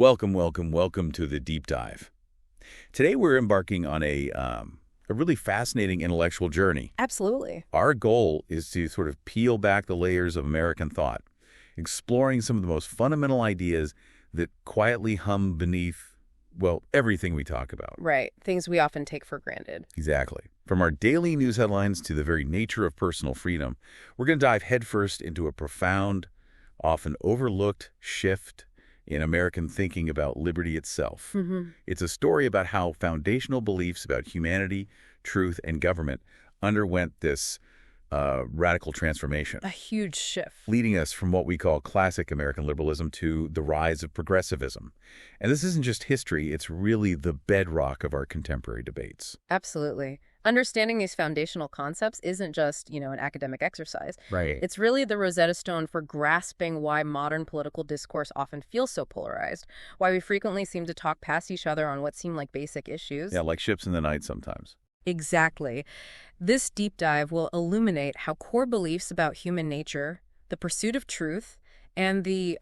Welcome to the deep dive. Today we're embarking on a really fascinating intellectual journey. Absolutely. Our goal is to sort of peel back the layers of American thought, exploring some of the most fundamental ideas that quietly hum beneath, well, everything we talk about. Right. Things we often take for granted. Exactly. From our daily news headlines to the very nature of personal freedom, we're going to dive headfirst into a profound, often overlooked shift in American thinking about liberty itself. It's a story about how foundational beliefs about humanity, truth, and government underwent this radical transformation. A huge shift. Leading us from what we call classic American liberalism to the rise of progressivism. And this isn't just history, it's really the bedrock of our contemporary debates. Absolutely. Understanding these foundational concepts isn't just, an academic exercise. Right. It's really the Rosetta Stone for grasping why modern political discourse often feels so polarized, why we frequently seem to talk past each other on what seem like basic issues. Yeah, like ships in the night sometimes. Exactly. This deep dive will illuminate how core beliefs about human nature, the pursuit of truth, and the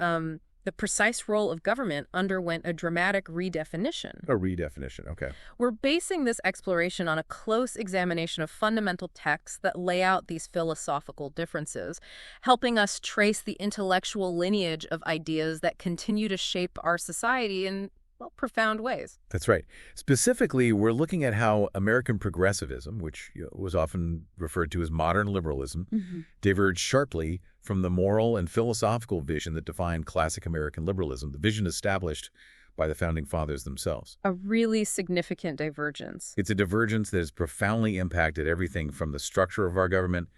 precise role of government underwent a dramatic redefinition. A redefinition, okay. We're basing this exploration on a close examination of fundamental texts that lay out these philosophical differences, helping us trace the intellectual lineage of ideas that continue to shape our society in profound ways. That's right. Specifically, we're looking at how American progressivism, which was often referred to as modern liberalism, diverged sharply from the moral and philosophical vision that defined classic American liberalism, the vision established by the Founding Fathers themselves. A really significant divergence. It's a divergence that has profoundly impacted everything from the structure of our government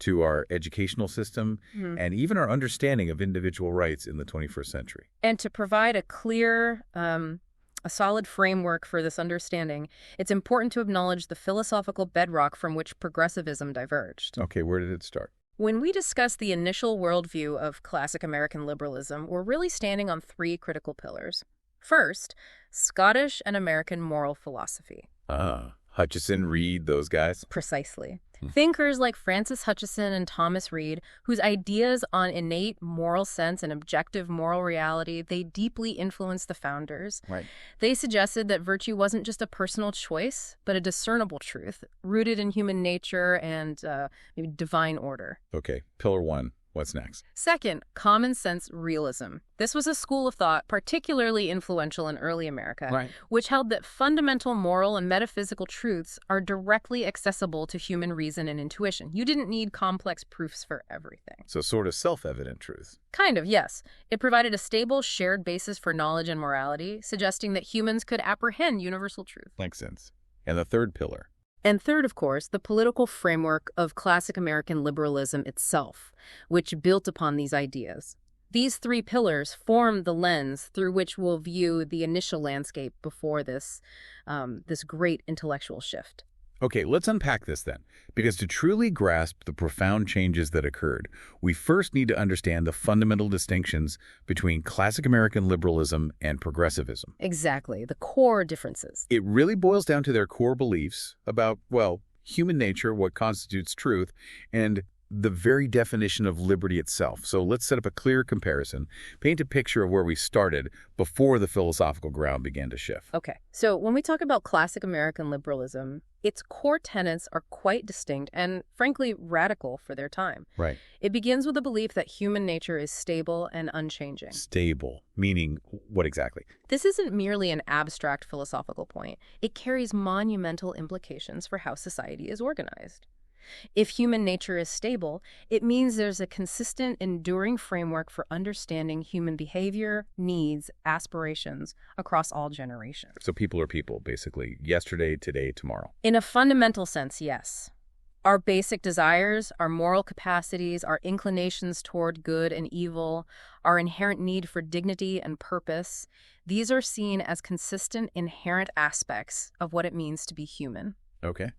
to our educational system, and even our understanding of individual rights in the 21st century. And to provide a clear, a solid framework for this understanding, it's important to acknowledge the philosophical bedrock from which progressivism diverged. Okay, where did it start? When we discuss the initial worldview of classic American liberalism, we're really standing on three critical pillars. First, Scottish and American moral philosophy. Hutcheson, Reed, those guys? Precisely. Thinkers like Francis Hutcheson and Thomas Reed, whose ideas on innate moral sense and objective moral reality, they deeply influenced the founders. Right. They suggested that virtue wasn't just a personal choice, but a discernible truth, rooted in human nature and maybe divine order. Okay, pillar one. What's next? Second, common sense realism. This was a school of thought particularly influential in early America, which held that fundamental moral and metaphysical truths are directly accessible to human reason and intuition. You didn't need complex proofs for everything. So sort of self-evident truth. Kind of, yes. It provided a stable, shared basis for knowledge and morality, suggesting that humans could apprehend universal truth. Makes sense. And the third pillar? And third, of course, the political framework of classic American liberalism itself, which built upon these ideas. These three pillars form the lens through which we'll view the initial landscape before this great intellectual shift. Okay, let's unpack this then, because to truly grasp the profound changes that occurred, we first need to understand the fundamental distinctions between classic American liberalism and progressivism. Exactly, the core differences. It really boils down to their core beliefs about, well, human nature, what constitutes truth, and the very definition of liberty itself. So let's set up a clear comparison, paint a picture of where we started before the philosophical ground began to shift. Okay, so when we talk about classic American liberalism, its core tenets are quite distinct and, frankly, radical for their time. Right. It begins with the belief that human nature is stable and unchanging. Stable, meaning what exactly? This isn't merely an abstract philosophical point. It carries monumental implications for how society is organized. If human nature is stable, it means there's a consistent, enduring framework for understanding human behavior, needs, aspirations across all generations. So people are people, basically. Yesterday, today, tomorrow. In a fundamental sense, yes. Our basic desires, our moral capacities, our inclinations toward good and evil, our inherent need for dignity and purpose, these are seen as consistent, inherent aspects of what it means to be human. Okay.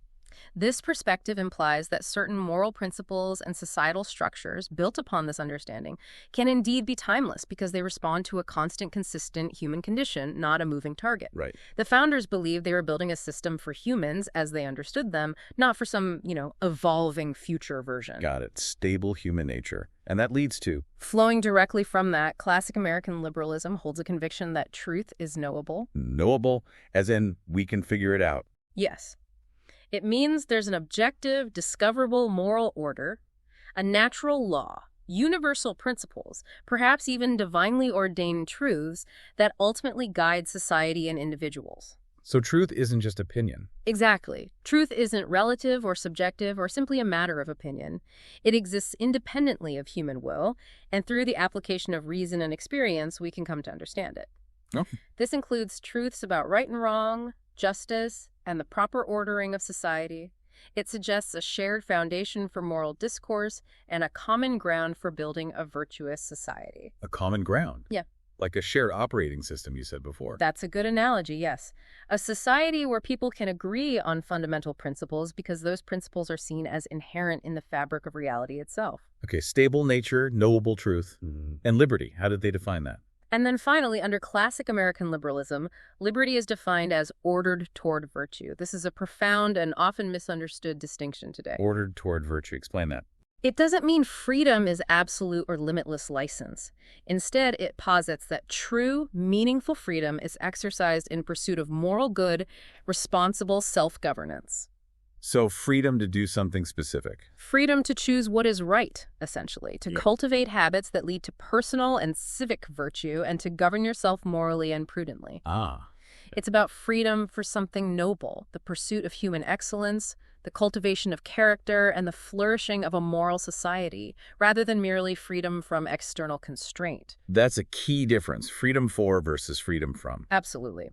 This perspective implies that certain moral principles and societal structures built upon this understanding can indeed be timeless because they respond to a constant, consistent human condition, not a moving target. Right. The founders believed they were building a system for humans as they understood them, not for some, evolving future version. Got it. Stable human nature. And that leads to Flowing directly from that, classic American liberalism holds a conviction that truth is knowable. knowable, as in we can figure it out. Yes. It means there's an objective, discoverable moral order, a natural law, universal principles, perhaps even divinely ordained truths that ultimately guide society and individuals. So truth isn't just opinion. Exactly. Truth isn't relative or subjective or simply a matter of opinion. It exists independently of human will, and through the application of reason and experience, we can come to understand it. Okay. This includes truths about right and wrong, justice, and the proper ordering of society. It suggests a shared foundation for moral discourse and a common ground for building a virtuous society. A common ground. Yeah. Like a shared operating system you said before. That's a good analogy, yes. A society where people can agree on fundamental principles because those principles are seen as inherent in the fabric of reality itself. Okay, stable nature, knowable truth, and liberty. How did they define that? And then finally, under classic American liberalism, liberty is defined as ordered toward virtue. This is a profound and often misunderstood distinction today. Ordered toward virtue. Explain that. It doesn't mean freedom is absolute or limitless license. Instead, it posits that true, meaningful freedom is exercised in pursuit of moral good, responsible self-governance. So freedom to do something specific. Freedom to choose what is right, essentially, to cultivate habits that lead to personal and civic virtue and to govern yourself morally and prudently. It's about freedom for something noble, the pursuit of human excellence, the cultivation of character, and the flourishing of a moral society, rather than merely freedom from external constraint. That's a key difference. Freedom for versus freedom from. Absolutely.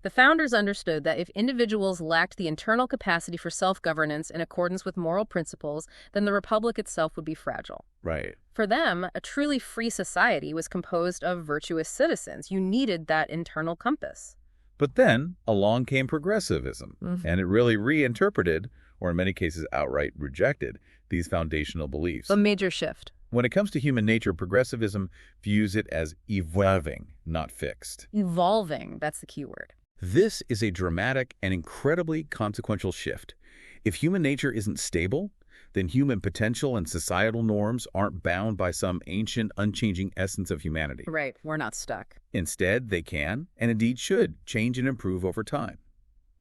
The founders understood that if individuals lacked the internal capacity for self-governance in accordance with moral principles, then the republic itself would be fragile. Right. For them, a truly free society was composed of virtuous citizens. You needed that internal compass. But then along came progressivism, and it really reinterpreted, or in many cases outright rejected, these foundational beliefs. A major shift. When it comes to human nature, progressivism views it as evolving, not fixed. Evolving, that's the key word. This is a dramatic and incredibly consequential shift. If human nature isn't stable, then human potential and societal norms aren't bound by some ancient, unchanging essence of humanity. Right, we're not stuck. Instead, they can, and indeed should, change and improve over time.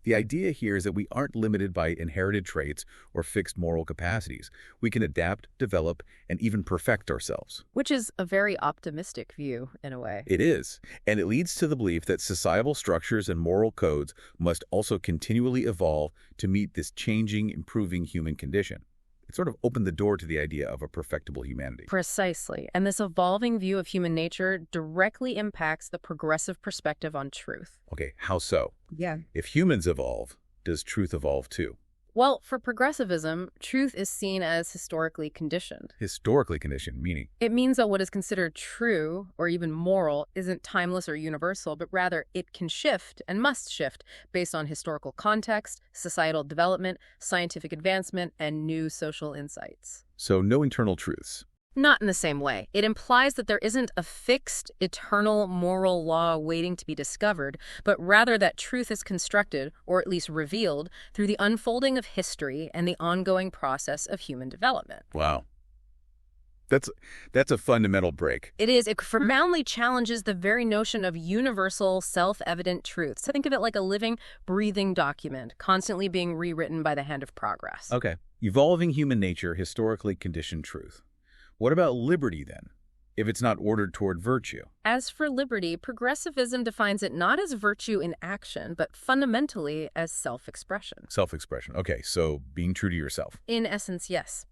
The idea here is that we aren't limited by inherited traits or fixed moral capacities. We can adapt, develop, and even perfect ourselves. Which is a very optimistic view, in a way. It is, and it leads to the belief that societal structures and moral codes must also continually evolve to meet this changing, improving human condition. It sort of opened the door to the idea of a perfectible humanity. Precisely. And this evolving view of human nature directly impacts the progressive perspective on truth. Okay, how so? Yeah. If humans evolve, does truth evolve too? Well, for progressivism, truth is seen as historically conditioned. Historically conditioned, meaning? It means that what is considered true or even moral isn't timeless or universal, but rather it can shift and must shift based on historical context, societal development, scientific advancement, and new social insights. So no internal truths. Not in the same way. It implies that there isn't a fixed, eternal moral law waiting to be discovered, but rather that truth is constructed, or at least revealed, through the unfolding of history and the ongoing process of human development. Wow. That's a fundamental break. It is. It profoundly challenges the very notion of universal, self-evident truth. So think of it like a living, breathing document, constantly being rewritten by the hand of progress. Okay. Evolving human nature, historically conditioned truth. What about liberty, then, if it's not ordered toward virtue? As for liberty, progressivism defines it not as virtue in action, but fundamentally as self-expression. Self-expression. Okay, so being true to yourself. In essence, yes.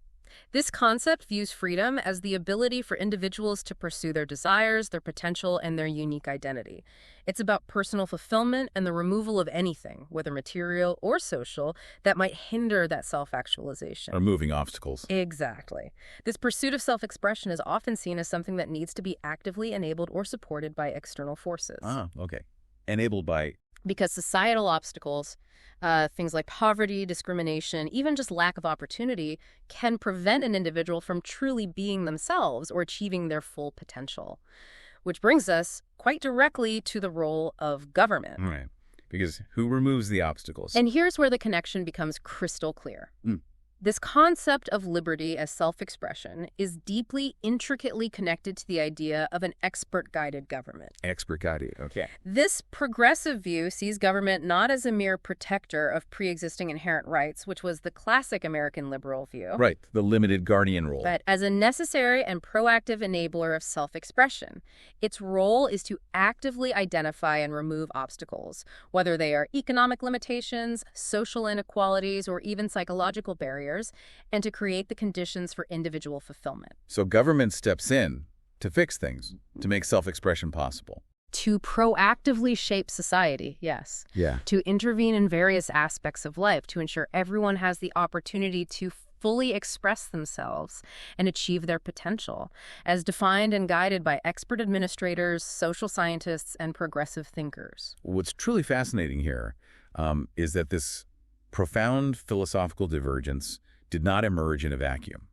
This concept views freedom as the ability for individuals to pursue their desires, their potential, and their unique identity. It's about personal fulfillment and the removal of anything, whether material or social, that might hinder that self-actualization. Removing obstacles. Exactly. This pursuit of self-expression is often seen as something that needs to be actively enabled or supported by external forces. Okay. Enabled by? Because societal obstacles, things like poverty, discrimination, even just lack of opportunity, can prevent an individual from truly being themselves or achieving their full potential. Which brings us quite directly to the role of government. Right. Because who removes the obstacles? And here's where the connection becomes crystal clear. This concept of liberty as self-expression is deeply, intricately connected to the idea of an expert-guided government. Expert-guided, okay. This progressive view sees government not as a mere protector of pre-existing inherent rights, which was the classic American liberal view. Right, the limited guardian role. But as a necessary and proactive enabler of self-expression. Its role is to actively identify and remove obstacles, whether they are economic limitations, social inequalities, or even psychological barriers, and to create the conditions for individual fulfillment. So government steps in to fix things, to make self-expression possible. To proactively shape society, yes. Yeah. To intervene in various aspects of life to ensure everyone has the opportunity to fully express themselves and achieve their potential, as defined and guided by expert administrators, social scientists, and progressive thinkers. What's truly fascinating here is that this profound philosophical divergence did not emerge in a vacuum.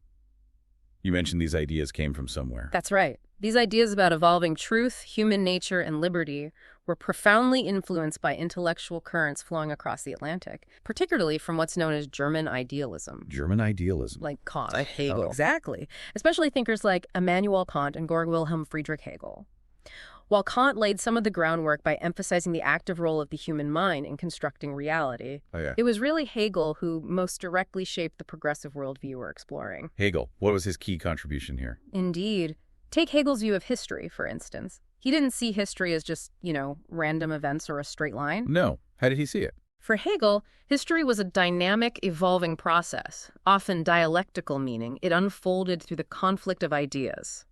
You mentioned these ideas came from somewhere. That's right. These ideas about evolving truth, human nature, and liberty were profoundly influenced by intellectual currents flowing across the Atlantic, particularly from what's known as German Idealism. German Idealism. Like Kant. Like Hegel. Oh, exactly. Especially thinkers like Immanuel Kant and Georg Wilhelm Friedrich Hegel. While Kant laid some of the groundwork by emphasizing the active role of the human mind in constructing reality, it was really Hegel who most directly shaped the progressive worldview we're exploring. Hegel, what was his key contribution here? Indeed. Take Hegel's view of history, for instance. He didn't see history as just, random events or a straight line. No. How did he see it? For Hegel, history was a dynamic, evolving process, often dialectical, meaning it unfolded through the conflict of ideas.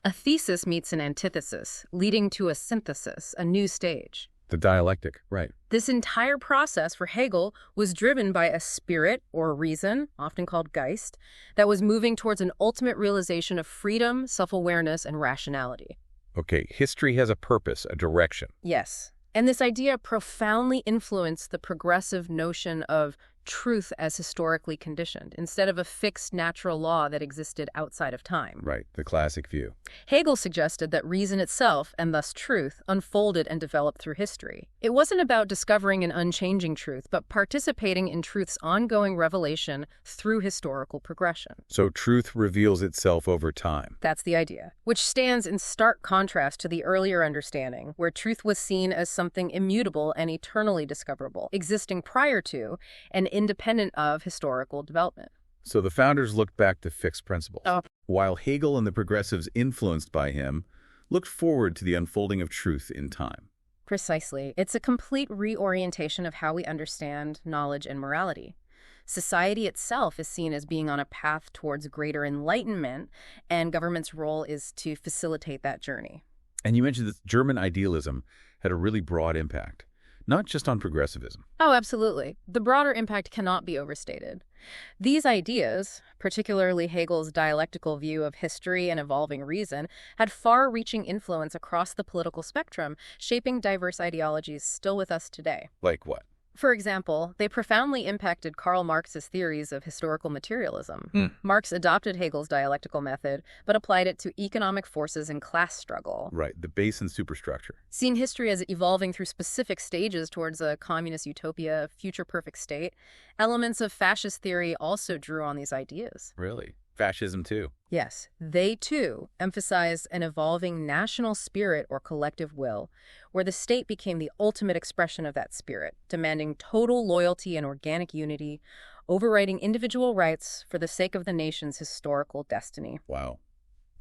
A thesis meets an antithesis, leading to a synthesis, a new stage. The dialectic, right. This entire process for Hegel was driven by a spirit or reason, often called Geist, that was moving towards an ultimate realization of freedom, self-awareness, and rationality. Okay, history has a purpose, a direction. Yes. And this idea profoundly influenced the progressive notion of truth as historically conditioned, instead of a fixed natural law that existed outside of time. Right, the classic view. Hegel suggested that reason itself, and thus truth, unfolded and developed through history. It wasn't about discovering an unchanging truth, but participating in truth's ongoing revelation through historical progression. So truth reveals itself over time. That's the idea, which stands in stark contrast to the earlier understanding, where truth was seen as something immutable and eternally discoverable, existing prior to and independent of historical development. So the founders looked back to fixed principles, while Hegel and the progressives influenced by him looked forward to the unfolding of truth in time. Precisely. It's a complete reorientation of how we understand knowledge and morality. Society itself is seen as being on a path towards greater enlightenment, and government's role is to facilitate that journey. And you mentioned that German idealism had a really broad impact, not just on progressivism. Oh, absolutely. The broader impact cannot be overstated. These ideas, particularly Hegel's dialectical view of history and evolving reason, had far-reaching influence across the political spectrum, shaping diverse ideologies still with us today. Like what? For example, they profoundly impacted Karl Marx's theories of historical materialism. Marx adopted Hegel's dialectical method, but applied it to economic forces and class struggle. Right, the base and superstructure. Seeing history as evolving through specific stages towards a communist utopia, future perfect state, elements of fascist theory also drew on these ideas. Really? Fascism too? Yes, they too emphasized an evolving national spirit or collective will, where the state became the ultimate expression of that spirit, demanding total loyalty and organic unity, overriding individual rights for the sake of the nation's historical destiny. Wow,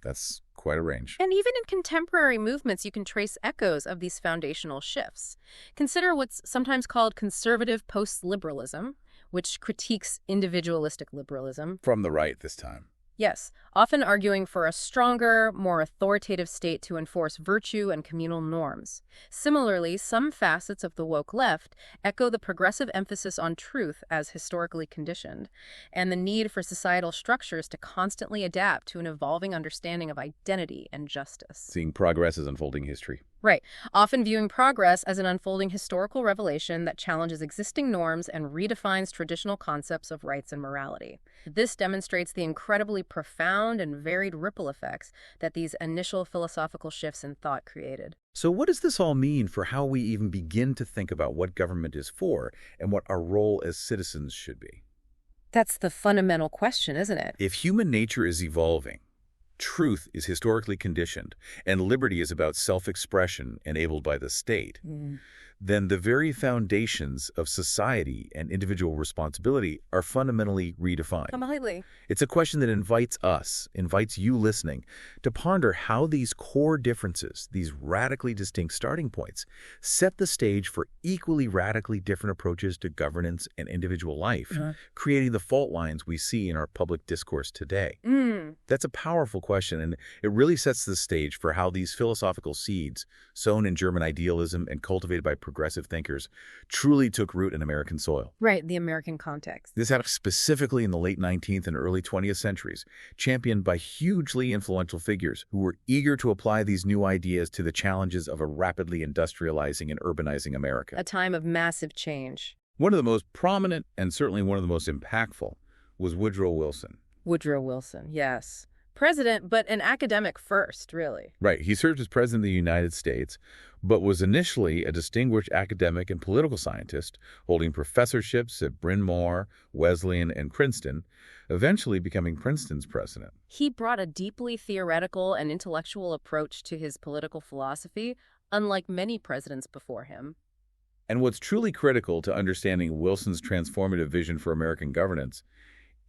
that's quite a range. And even in contemporary movements, you can trace echoes of these foundational shifts. Consider what's sometimes called conservative post-liberalism, which critiques individualistic liberalism. From the right this time. Yes, often arguing for a stronger, more authoritative state to enforce virtue and communal norms. Similarly, some facets of the woke left echo the progressive emphasis on truth as historically conditioned, and the need for societal structures to constantly adapt to an evolving understanding of identity and justice. Seeing progress as unfolding history. Right, often viewing progress as an unfolding historical revelation that challenges existing norms and redefines traditional concepts of rights and morality. This demonstrates the incredibly profound and varied ripple effects that these initial philosophical shifts in thought created. So what does this all mean for how we even begin to think about what government is for and what our role as citizens should be? That's the fundamental question, isn't it? If human nature is evolving, truth is historically conditioned, and liberty is about self-expression enabled by the state, then the very foundations of society and individual responsibility are fundamentally redefined. Completely. It's a question that invites you listening, to ponder how these core differences, these radically distinct starting points, set the stage for equally radically different approaches to governance and individual life, creating the fault lines we see in our public discourse today. That's a powerful question, and it really sets the stage for how these philosophical seeds, sown in German idealism and cultivated by progressive thinkers, truly took root in American soil. Right, the American context. This happened specifically in the late 19th and early 20th centuries, championed by hugely influential figures who were eager to apply these new ideas to the challenges of a rapidly industrializing and urbanizing America. A time of massive change. One of the most prominent, and certainly one of the most impactful, was Woodrow Wilson. Woodrow Wilson, yes. President, but an academic first, really. Right. He served as president of the United States, but was initially a distinguished academic and political scientist, holding professorships at Bryn Mawr, Wesleyan, and Princeton, eventually becoming Princeton's president. He brought a deeply theoretical and intellectual approach to his political philosophy, unlike many presidents before him. And what's truly critical to understanding Wilson's transformative vision for American governance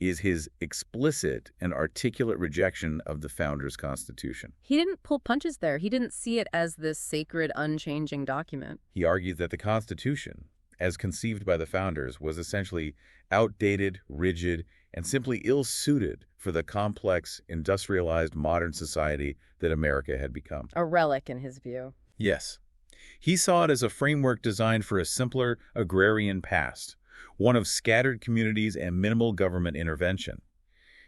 is his explicit and articulate rejection of the Founders' Constitution. He didn't pull punches there. He didn't see it as this sacred, unchanging document. He argued that the Constitution, as conceived by the Founders, was essentially outdated, rigid, and simply ill-suited for the complex, industrialized modern society that America had become. A relic, in his view. Yes. He saw it as a framework designed for a simpler, agrarian past, one of scattered communities and minimal government intervention.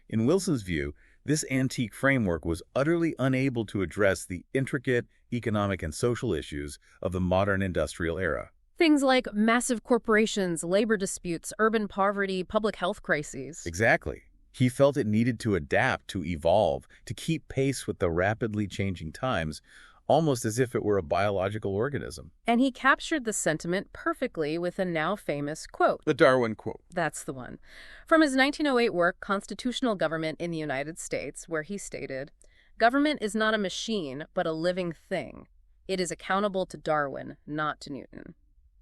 In Wilson's view, this antique framework was utterly unable to address the intricate economic and social issues of the modern industrial era. Things like massive corporations, labor disputes, urban poverty, public health crises. Exactly. He felt it needed to adapt, to evolve, to keep pace with the rapidly changing times, almost as if it were a biological organism. And he captured the sentiment perfectly with a now famous quote. The Darwin quote. That's the one. From his 1908 work, Constitutional Government in the United States, where he stated, "Government is not a machine, but a living thing. It is accountable to Darwin, not to Newton."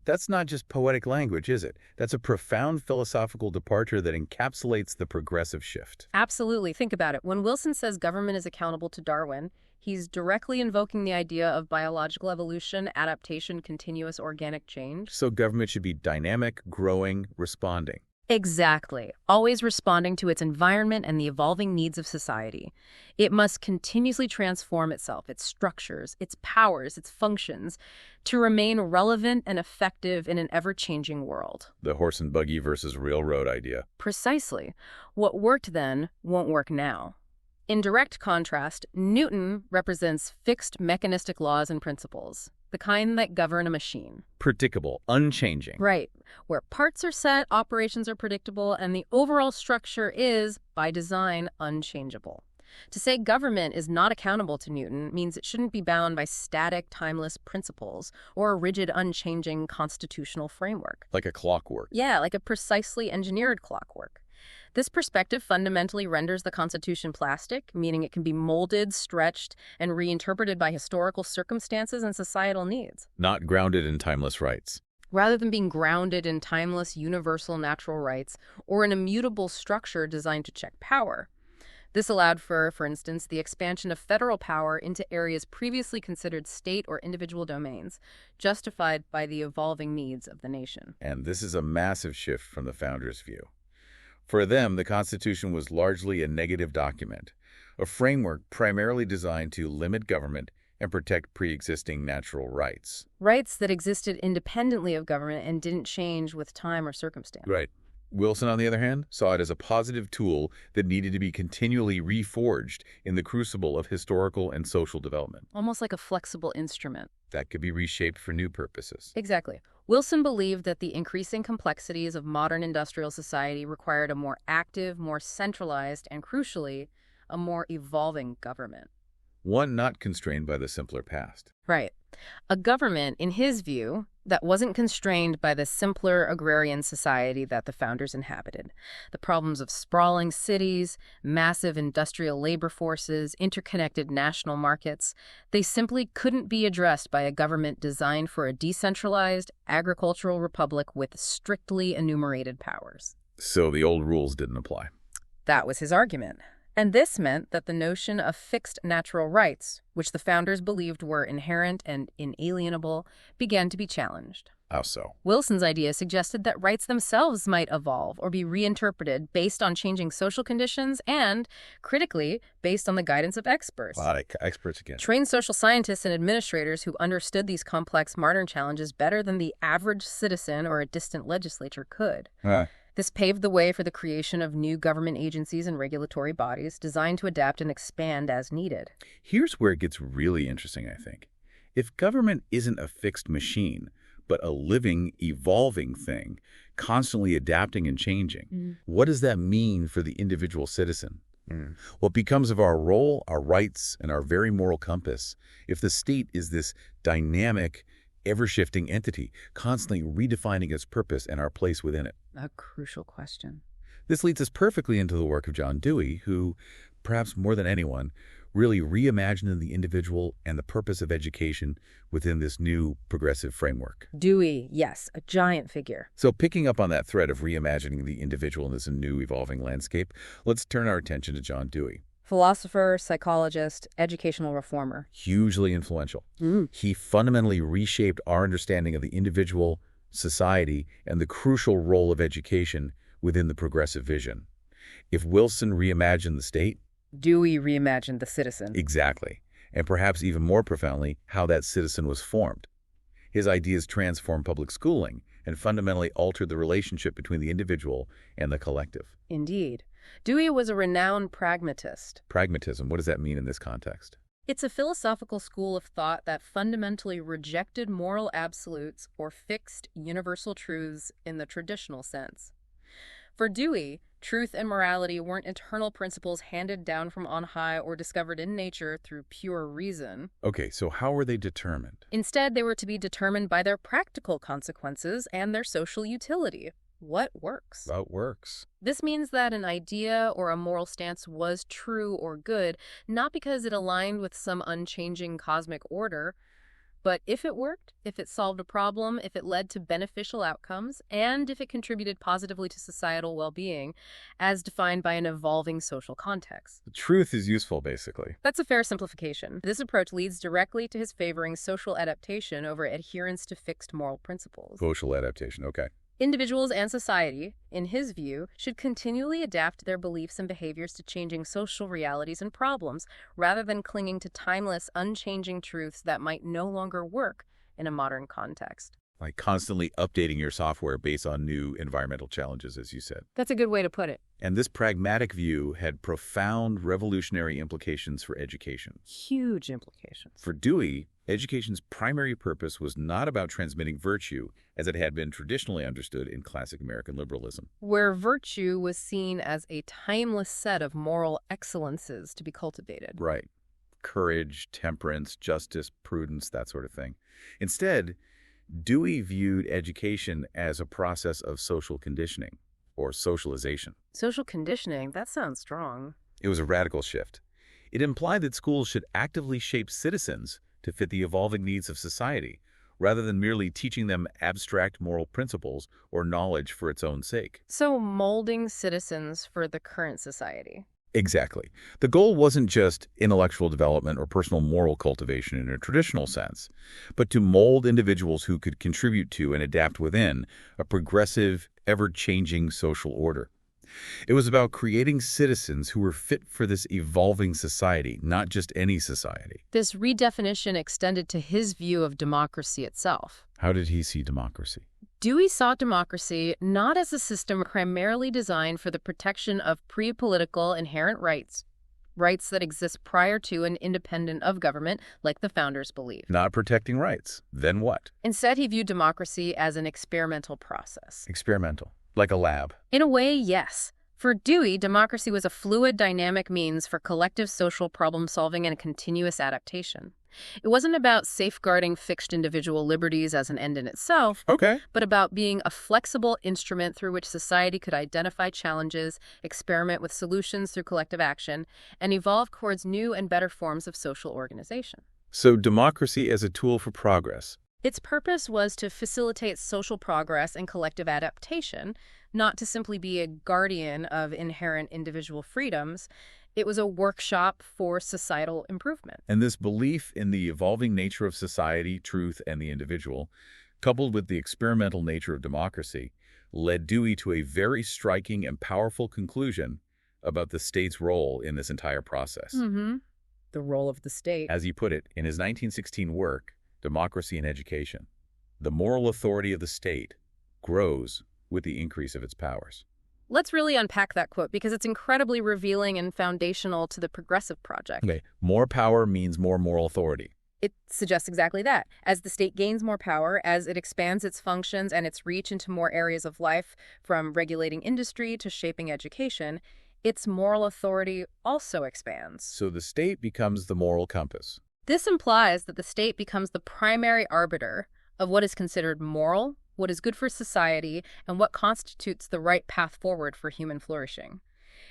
That's not just poetic language, is it? That's a profound philosophical departure that encapsulates the progressive shift. Absolutely. Think about it. When Wilson says government is accountable to Darwin, he's directly invoking the idea of biological evolution, adaptation, continuous organic change. So government should be dynamic, growing, responding. Exactly. Always responding to its environment and the evolving needs of society. It must continuously transform itself, its structures, its powers, its functions, to remain relevant and effective in an ever-changing world. The horse and buggy versus railroad idea. Precisely. What worked then won't work now. In direct contrast, Newton represents fixed mechanistic laws and principles, the kind that govern a machine. Predictable, unchanging. Right, where parts are set, operations are predictable, and the overall structure is, by design, unchangeable. To say government is not accountable to Newton means it shouldn't be bound by static, timeless principles or a rigid, unchanging constitutional framework. Like a clockwork. Yeah, like a precisely engineered clockwork. This perspective fundamentally renders the Constitution plastic, meaning it can be molded, stretched, and reinterpreted by historical circumstances and societal needs. Not grounded in timeless rights. Rather than being grounded in timeless, universal natural rights or an immutable structure designed to check power. This allowed for instance, the expansion of federal power into areas previously considered state or individual domains, justified by the evolving needs of the nation. And this is a massive shift from the founders' view. For them, the Constitution was largely a negative document, a framework primarily designed to limit government and protect pre-existing natural rights. Rights that existed independently of government and didn't change with time or circumstance. Right. Wilson, on the other hand, saw it as a positive tool that needed to be continually reforged in the crucible of historical and social development. Almost like a flexible instrument. That could be reshaped for new purposes. Exactly. Wilson believed that the increasing complexities of modern industrial society required a more active, more centralized, and crucially, a more evolving government. One not constrained by the simpler past. Right. A government, in his view, that wasn't constrained by the simpler agrarian society that the founders inhabited. The problems of sprawling cities, massive industrial labor forces, interconnected national markets, they simply couldn't be addressed by a government designed for a decentralized agricultural republic with strictly enumerated powers. So the old rules didn't apply. That was his argument. And this meant that the notion of fixed natural rights, which the founders believed were inherent and inalienable, began to be challenged. How so? Wilson's idea suggested that rights themselves might evolve or be reinterpreted based on changing social conditions and, critically, based on the guidance of experts. A lot of experts again. Trained social scientists and administrators who understood these complex modern challenges better than the average citizen or a distant legislature could. This paved the way for the creation of new government agencies and regulatory bodies designed to adapt and expand as needed. Here's where it gets really interesting, I think. If government isn't a fixed machine, but a living, evolving thing, constantly adapting and changing, what does that mean for the individual citizen? What becomes of our role, our rights, and our very moral compass if the state is this dynamic, ever-shifting entity, constantly redefining its purpose and our place within it? A crucial question. This leads us perfectly into the work of John Dewey, who, perhaps more than anyone, really reimagined the individual and the purpose of education within this new progressive framework. Dewey, yes, a giant figure. So picking up on that thread of reimagining the individual in this new evolving landscape, let's turn our attention to John Dewey. Philosopher, psychologist, educational reformer. Hugely influential. He fundamentally reshaped our understanding of the individual, society, and the crucial role of education within the progressive vision. If Wilson reimagined the state, Dewey reimagined the citizen. Exactly. And perhaps even more profoundly, how that citizen was formed. His ideas transformed public schooling and fundamentally altered the relationship between the individual and the collective. Indeed. Dewey was a renowned pragmatist. Pragmatism, what does that mean in this context? It's a philosophical school of thought that fundamentally rejected moral absolutes or fixed universal truths in the traditional sense. For Dewey, truth and morality weren't eternal principles handed down from on high or discovered in nature through pure reason. Okay, so how were they determined? Instead, they were to be determined by their practical consequences and their social utility. What works? What works? This means that an idea or a moral stance was true or good, not because it aligned with some unchanging cosmic order, but if it worked, if it solved a problem, if it led to beneficial outcomes, and if it contributed positively to societal well-being, as defined by an evolving social context. The truth is useful, basically. That's a fair simplification. This approach leads directly to his favoring social adaptation over adherence to fixed moral principles. Social adaptation, okay. Individuals and society, in his view, should continually adapt their beliefs and behaviors to changing social realities and problems, rather than clinging to timeless, unchanging truths that might no longer work in a modern context. Like constantly updating your software based on new environmental challenges, as you said. That's a good way to put it. And this pragmatic view had profound revolutionary implications for education. Huge implications. For Dewey, education's primary purpose was not about transmitting virtue, as it had been traditionally understood in classic American liberalism. Where virtue was seen as a timeless set of moral excellences to be cultivated. Right. Courage, temperance, justice, prudence, that sort of thing. Instead, Dewey viewed education as a process of social conditioning, or socialization. Social conditioning, that sounds strong. It was a radical shift. It implied that schools should actively shape citizens to fit the evolving needs of society, rather than merely teaching them abstract moral principles or knowledge for its own sake. So molding citizens for the current society. Exactly. The goal wasn't just intellectual development or personal moral cultivation in a traditional sense, but to mold individuals who could contribute to and adapt within a progressive, ever-changing social order. It was about creating citizens who were fit for this evolving society, not just any society. This redefinition extended to his view of democracy itself. How did he see democracy? Dewey saw democracy not as a system primarily designed for the protection of pre-political inherent rights, rights that exist prior to and independent of government, like the founders believed. Not protecting rights. Then what? Instead, he viewed democracy as an experimental process. Experimental. Like a lab. In a way, yes. For Dewey, democracy was a fluid, dynamic means for collective social problem-solving and continuous adaptation. It wasn't about safeguarding fixed individual liberties as an end in itself, Okay. but about being a flexible instrument through which society could identify challenges, experiment with solutions through collective action, and evolve towards new and better forms of social organization. So democracy as a tool for progress. Its purpose was to facilitate social progress and collective adaptation, not to simply be a guardian of inherent individual freedoms. It was a workshop for societal improvement. And this belief in the evolving nature of society, truth, and the individual, coupled with the experimental nature of democracy, led Dewey to a very striking and powerful conclusion about the state's role in this entire process. The role of the state. As he put it in his 1916 work, Democracy in Education, the moral authority of the state grows with the increase of its powers. Let's really unpack that quote because it's incredibly revealing and foundational to the progressive project. Okay, more power means more moral authority. It suggests exactly that. As the state gains more power, as it expands its functions and its reach into more areas of life, from regulating industry to shaping education, its moral authority also expands. So the state becomes the moral compass. This implies that the state becomes the primary arbiter of what is considered moral, what is good for society, and what constitutes the right path forward for human flourishing.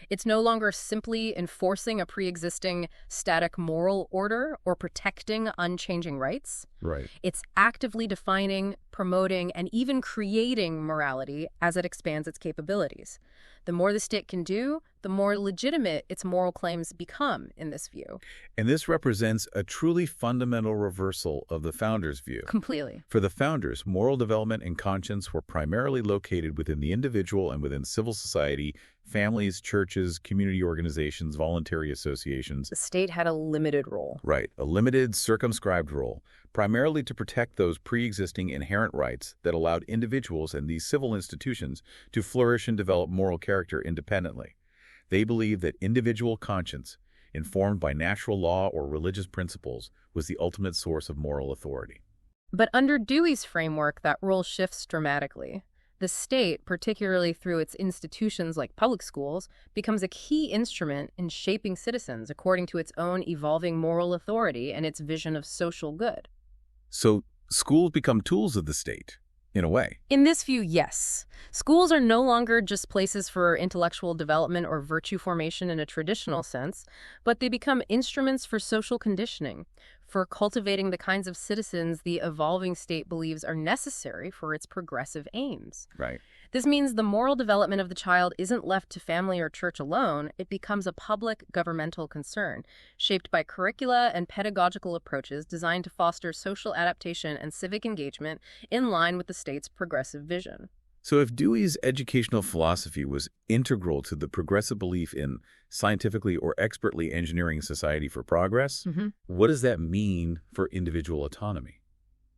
It's no longer simply enforcing a pre-existing static moral order or protecting unchanging rights. Right. It's actively defining, promoting, and even creating morality as it expands its capabilities. The more the state can do, the more legitimate its moral claims become in this view. And this represents a truly fundamental reversal of the founders' view. Completely. For the founders, moral development and conscience were primarily located within the individual and within civil society, families, churches, community organizations, voluntary associations. The state had a limited role. Right, a limited, circumscribed role, primarily to protect those pre-existing inherent rights that allowed individuals and these civil institutions to flourish and develop moral character independently. They believed that individual conscience, informed by natural law or religious principles, was the ultimate source of moral authority. But under Dewey's framework, that role shifts dramatically. The state, particularly through its institutions like public schools, becomes a key instrument in shaping citizens according to its own evolving moral authority and its vision of social good. So schools become tools of the state, in a way. In this view, yes. Schools are no longer just places for intellectual development or virtue formation in a traditional sense, but they become instruments for social conditioning, for cultivating the kinds of citizens the evolving state believes are necessary for its progressive aims. Right. This means the moral development of the child isn't left to family or church alone. It becomes a public governmental concern, shaped by curricula and pedagogical approaches designed to foster social adaptation and civic engagement in line with the state's progressive vision. So if Dewey's educational philosophy was integral to the progressive belief in scientifically or expertly engineering society for progress, what does that mean for individual autonomy?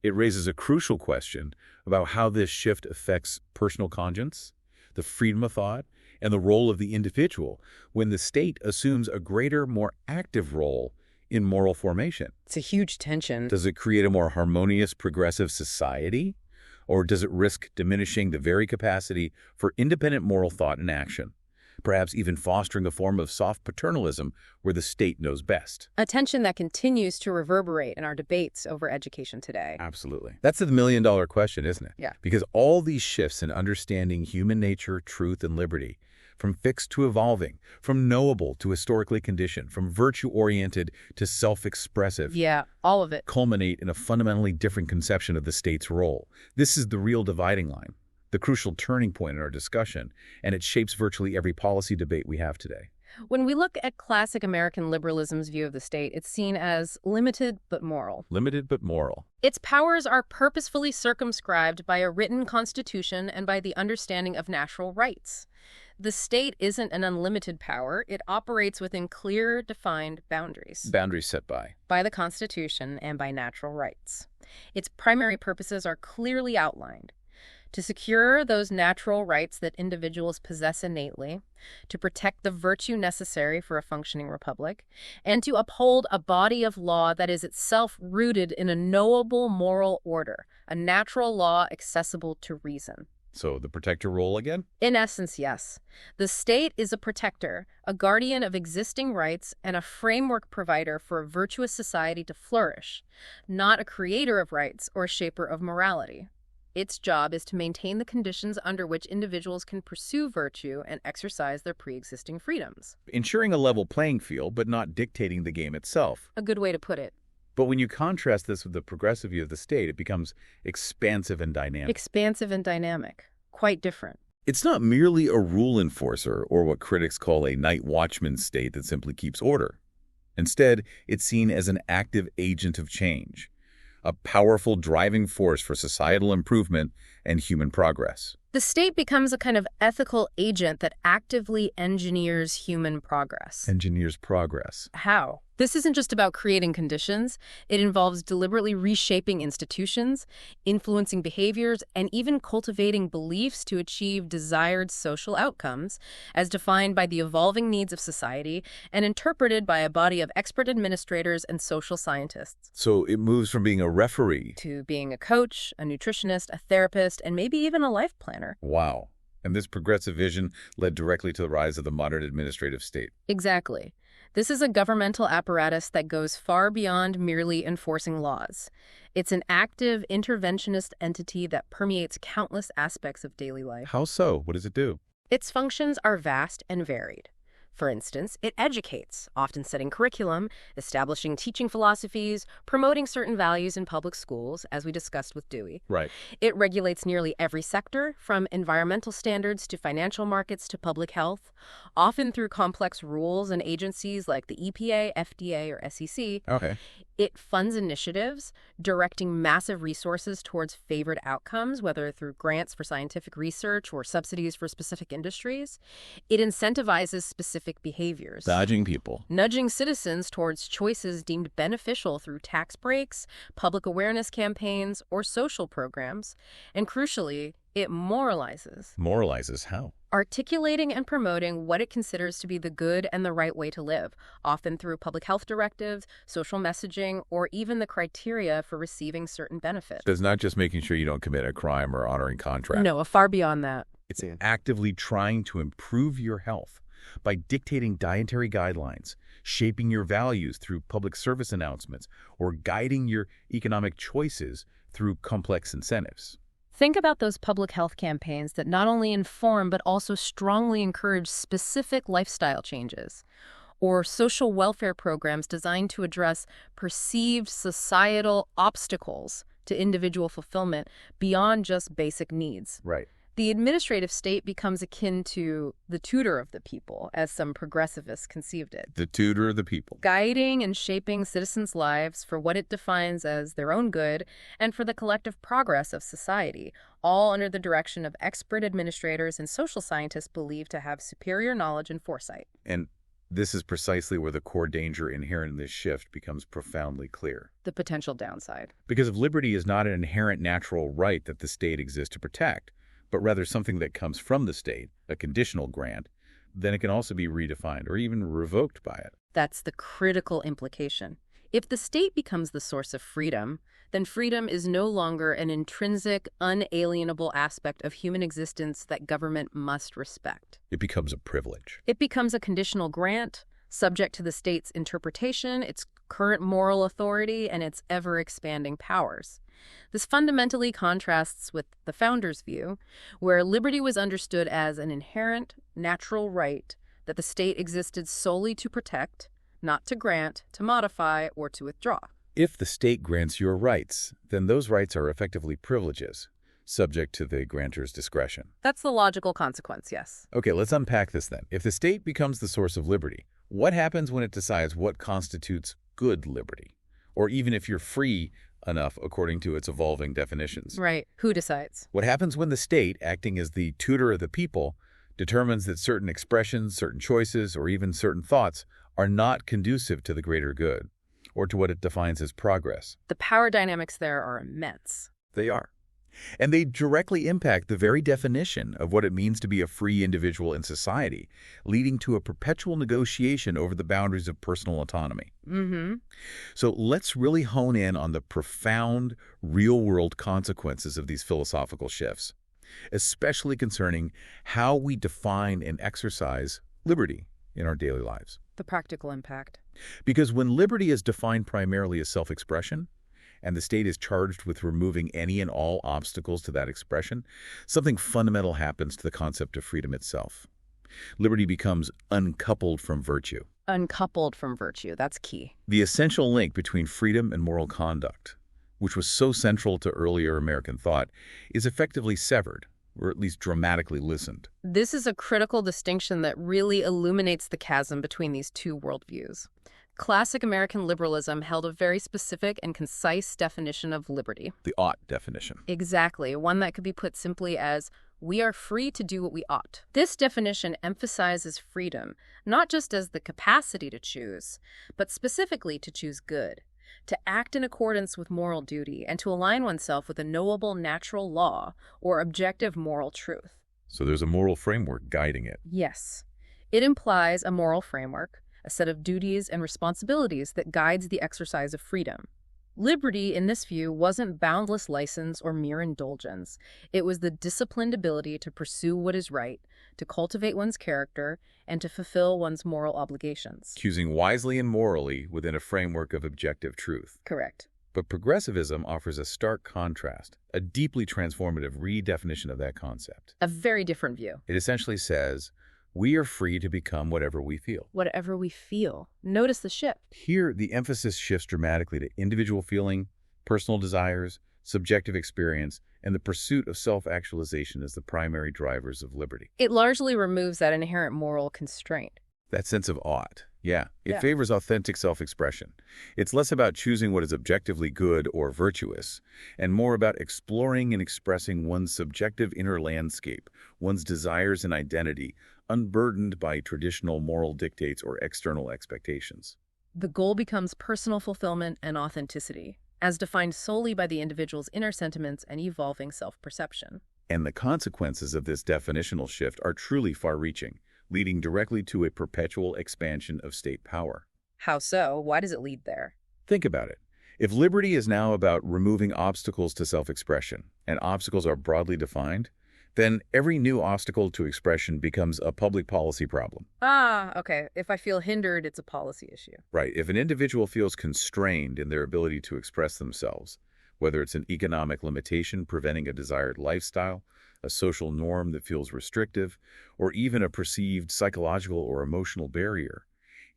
It raises a crucial question about how this shift affects personal conscience, the freedom of thought, and the role of the individual when the state assumes a greater, more active role in moral formation. It's a huge tension. Does it create a more harmonious, progressive society? Or does it risk diminishing the very capacity for independent moral thought and action, perhaps even fostering a form of soft paternalism where the state knows best? A tension that continues to reverberate in our debates over education today. Absolutely. That's the million-dollar question, isn't it? Yeah. Because all these shifts in understanding human nature, truth, and liberty, from fixed to evolving, from knowable to historically conditioned, from virtue-oriented to self-expressive, Yeah, all of it. culminate in a fundamentally different conception of the state's role. This is the real dividing line, the crucial turning point in our discussion, and it shapes virtually every policy debate we have today. When we look at classic American liberalism's view of the state, it's seen as limited but moral. Limited but moral. Its powers are purposefully circumscribed by a written constitution and by the understanding of natural rights. The state isn't an unlimited power. It operates within clear, defined boundaries. Boundaries set by the Constitution and by natural rights. Its primary purposes are clearly outlined: to secure those natural rights that individuals possess innately, to protect the virtue necessary for a functioning republic, and to uphold a body of law that is itself rooted in a knowable moral order, a natural law accessible to reason. So the protector role again? In essence, yes. The state is a protector, a guardian of existing rights, and a framework provider for a virtuous society to flourish, not a creator of rights or a shaper of morality. Its job is to maintain the conditions under which individuals can pursue virtue and exercise their pre-existing freedoms. Ensuring a level playing field, but not dictating the game itself. A good way to put it. But when you contrast this with the progressive view of the state, it becomes expansive and dynamic. Expansive and dynamic. Quite different. It's not merely a rule enforcer or what critics call a night watchman state that simply keeps order. Instead, it's seen as an active agent of change, a powerful driving force for societal improvement and human progress. The state becomes a kind of ethical agent that actively engineers human progress. Engineers progress. How? This isn't just about creating conditions. It involves deliberately reshaping institutions, influencing behaviors, and even cultivating beliefs to achieve desired social outcomes, as defined by the evolving needs of society and interpreted by a body of expert administrators and social scientists. So it moves from being a referee to being a coach, a nutritionist, a therapist, and maybe even a life planner. Wow. And this progressive vision led directly to the rise of the modern administrative state. Exactly. This is a governmental apparatus that goes far beyond merely enforcing laws. It's an active, interventionist entity that permeates countless aspects of daily life. How so? What does it do? Its functions are vast and varied. For instance, it educates, often setting curriculum, establishing teaching philosophies, promoting certain values in public schools, as we discussed with Dewey. Right. It regulates nearly every sector, from environmental standards to financial markets to public health, often through complex rules and agencies like the EPA, FDA, or SEC. Okay. It funds initiatives, directing massive resources towards favored outcomes, whether through grants for scientific research or subsidies for specific industries. It incentivizes specific behaviors, Dodging people. nudging citizens towards choices deemed beneficial through tax breaks, public awareness campaigns, or social programs. And crucially, it moralizes. Moralizes how? Articulating and promoting what it considers to be the good and the right way to live, often through public health directives, social messaging, or even the criteria for receiving certain benefits. So it's not just making sure you don't commit a crime or honoring contract. No, far beyond that. It's actively trying to improve your health by dictating dietary guidelines, shaping your values through public service announcements, or guiding your economic choices through complex incentives. Think about those public health campaigns that not only inform but also strongly encourage specific lifestyle changes, or social welfare programs designed to address perceived societal obstacles to individual fulfillment beyond just basic needs. Right. The administrative state becomes akin to the tutor of the people, as some progressivists conceived it. The tutor of the people. Guiding and shaping citizens' lives for what it defines as their own good and for the collective progress of society, all under the direction of expert administrators and social scientists believed to have superior knowledge and foresight. And this is precisely where the core danger inherent in this shift becomes profoundly clear. The potential downside. Because if liberty is not an inherent natural right that the state exists to protect, but rather something that comes from the state, a conditional grant, then it can also be redefined or even revoked by it. That's the critical implication. If the state becomes the source of freedom, then freedom is no longer an intrinsic, unalienable aspect of human existence that government must respect. It becomes a privilege. It becomes a conditional grant, subject to the state's interpretation, its current moral authority, and its ever-expanding powers. This fundamentally contrasts with the founders' view, where liberty was understood as an inherent, natural right that the state existed solely to protect, not to grant, to modify, or to withdraw. If the state grants your rights, then those rights are effectively privileges, subject to the grantor's discretion. That's the logical consequence, yes. Okay, let's unpack this then. If the state becomes the source of liberty, what happens when it decides what constitutes good liberty? Or even if you're free enough according to its evolving definitions. Right. Who decides? What happens when the state, acting as the tutor of the people, determines that certain expressions, certain choices, or even certain thoughts are not conducive to the greater good, or to what it defines as progress? The power dynamics there are immense. They are. And they directly impact the very definition of what it means to be a free individual in society, leading to a perpetual negotiation over the boundaries of personal autonomy. So let's really hone in on the profound, real-world consequences of these philosophical shifts. especially concerning how we define and exercise liberty in our daily lives. The practical impact. Because when liberty is defined primarily as self-expression, and the state is charged with removing any and all obstacles to that expression, something fundamental happens to the concept of freedom itself. Liberty becomes uncoupled from virtue. Uncoupled from virtue, that's key. The essential link between freedom and moral conduct, which was so central to earlier American thought, is effectively severed, or at least dramatically loosened. This is a critical distinction that really illuminates the chasm between these two worldviews. Classic American liberalism held a very specific and concise definition of liberty. The ought definition. Exactly, one that could be put simply as, we are free to do what we ought. This definition emphasizes freedom, not just as the capacity to choose, but specifically to choose good, to act in accordance with moral duty, and to align oneself with a knowable natural law or objective moral truth. So there's a moral framework guiding it. Yes. It implies a moral framework, a set of duties and responsibilities that guides the exercise of freedom. Liberty, in this view, wasn't boundless license or mere indulgence. It was the disciplined ability to pursue what is right, to cultivate one's character, and to fulfill one's moral obligations. Choosing wisely and morally within a framework of objective truth. Correct. But progressivism offers a stark contrast, a deeply transformative redefinition of that concept. A very different view. It essentially says, we are free to become whatever we feel. Whatever we feel. Notice the shift. Here, the emphasis shifts dramatically to individual feeling, personal desires, subjective experience, and the pursuit of self-actualization as the primary drivers of liberty. It largely removes that inherent moral constraint. That sense of ought. It favors authentic self-expression. It's less about choosing what is objectively good or virtuous, and more about exploring and expressing one's subjective inner landscape, one's desires and identity, unburdened by traditional moral dictates or external expectations. The goal becomes personal fulfillment and authenticity, as defined solely by the individual's inner sentiments and evolving self-perception. And the consequences of this definitional shift are truly far-reaching, leading directly to a perpetual expansion of state power. How so? Why does it lead there? Think about it. If liberty is now about removing obstacles to self-expression, and obstacles are broadly defined, then every new obstacle to expression becomes a public policy problem. Okay. If I feel hindered, it's a policy issue. Right. If an individual feels constrained in their ability to express themselves, whether it's an economic limitation preventing a desired lifestyle, a social norm that feels restrictive, or even a perceived psychological or emotional barrier,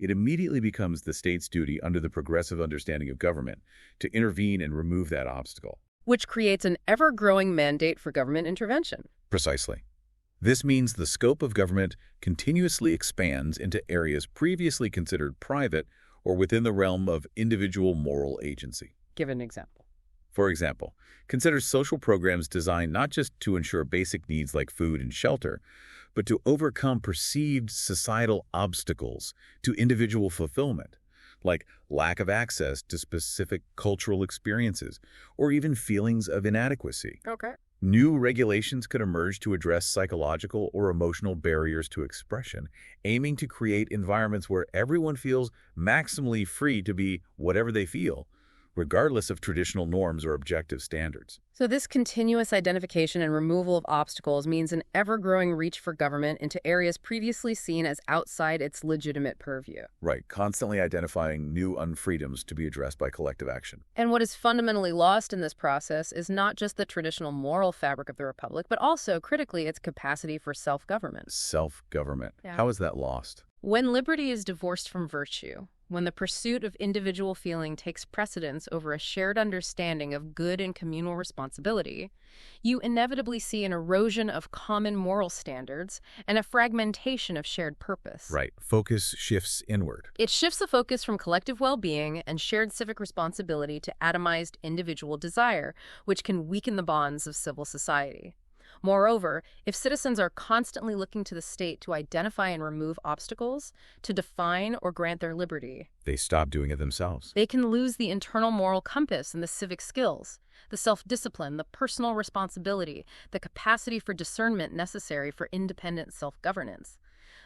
it immediately becomes the state's duty under the progressive understanding of government to intervene and remove that obstacle. Which creates an ever-growing mandate for government intervention. Precisely. This means the scope of government continuously expands into areas previously considered private or within the realm of individual moral agency. Give an example. For example, consider social programs designed not just to ensure basic needs like food and shelter, but to overcome perceived societal obstacles to individual fulfillment, like lack of access to specific cultural experiences or even feelings of inadequacy. Okay. New regulations could emerge to address psychological or emotional barriers to expression, aiming to create environments where everyone feels maximally free to be whatever they feel, regardless of traditional norms or objective standards. So this continuous identification and removal of obstacles means an ever-growing reach for government into areas previously seen as outside its legitimate purview. Right, constantly identifying new unfreedoms to be addressed by collective action. And what is fundamentally lost in this process is not just the traditional moral fabric of the republic, but also, critically, its capacity for self-government. Self-government. Yeah. How is that lost? When liberty is divorced from virtue, when the pursuit of individual feeling takes precedence over a shared understanding of good and communal responsibility, you inevitably see an erosion of common moral standards and a fragmentation of shared purpose. Right. Focus shifts inward. It shifts the focus from collective well-being and shared civic responsibility to atomized individual desire, which can weaken the bonds of civil society. Moreover, if citizens are constantly looking to the state to identify and remove obstacles, to define or grant their liberty, They stop doing it themselves. they can lose the internal moral compass and the civic skills, the self-discipline, the personal responsibility, the capacity for discernment necessary for independent self-governance.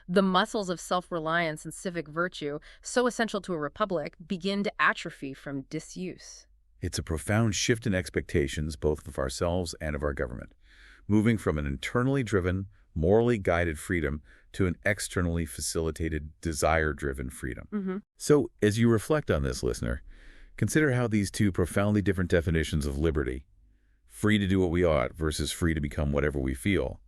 The muscles of self-reliance and civic virtue, so essential to a republic, begin to atrophy from disuse. It's a profound shift in expectations, both of ourselves and of our government, moving from an internally driven, morally guided freedom to an externally facilitated, desire-driven freedom. So, as you reflect on this, listener, consider how these two profoundly different definitions of liberty, free to do what we ought versus free to become whatever we feel,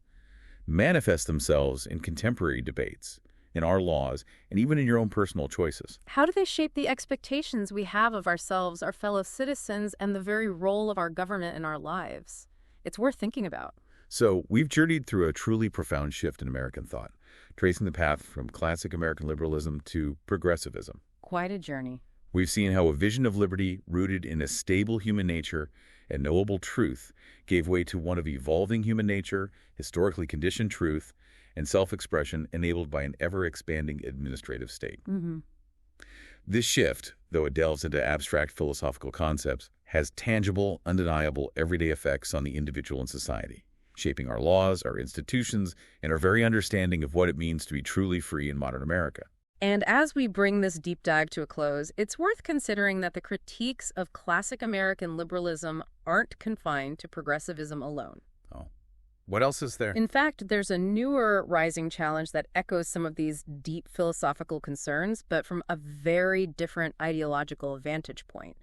manifest themselves in contemporary debates, in our laws, and even in your own personal choices. How do they shape the expectations we have of ourselves, our fellow citizens, and the very role of our government in our lives? It's worth thinking about. So, we've journeyed through a truly profound shift in American thought, tracing the path from classic American liberalism to progressivism. Quite a journey. We've seen how a vision of liberty rooted in a stable human nature and knowable truth gave way to one of evolving human nature, historically conditioned truth, and self-expression enabled by an ever-expanding administrative state. This shift, though it delves into abstract philosophical concepts, has tangible, undeniable, everyday effects on the individual and society, shaping our laws, our institutions, and our very understanding of what it means to be truly free in modern America. And as we bring this deep dive to a close, it's worth considering that the critiques of classic American liberalism aren't confined to progressivism alone. Oh, what else is there? In fact, there's a newer rising challenge that echoes some of these deep philosophical concerns, but from a very different ideological vantage point.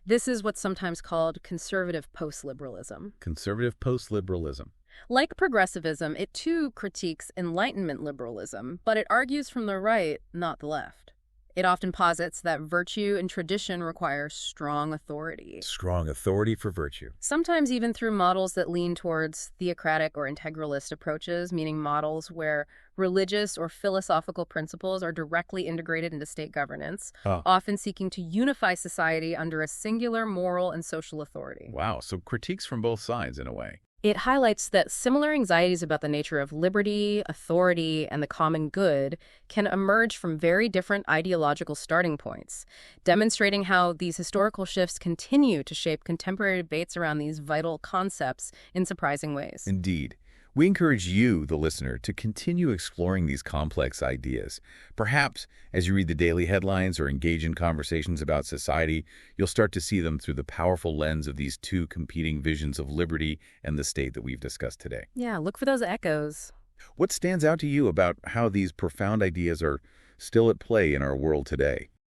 This is what's sometimes called conservative post-liberalism. Conservative post-liberalism. Like progressivism, it too critiques Enlightenment liberalism, but it argues from the right, not the left. It often posits that virtue and tradition require strong authority. Strong authority for virtue. Sometimes even through models that lean towards theocratic or integralist approaches, meaning models where religious or philosophical principles are directly integrated into state governance, often seeking to unify society under a singular moral and social authority. Wow, so critiques from both sides in a way. It highlights that similar anxieties about the nature of liberty, authority, and the common good can emerge from very different ideological starting points, demonstrating how these historical shifts continue to shape contemporary debates around these vital concepts in surprising ways. Indeed. We encourage you, the listener, to continue exploring these complex ideas. Perhaps, as you read the daily headlines or engage in conversations about society, you'll start to see them through the powerful lens of these two competing visions of liberty and the state that we've discussed today. Yeah, look for those echoes. What stands out to you about how these profound ideas are still at play in our world today?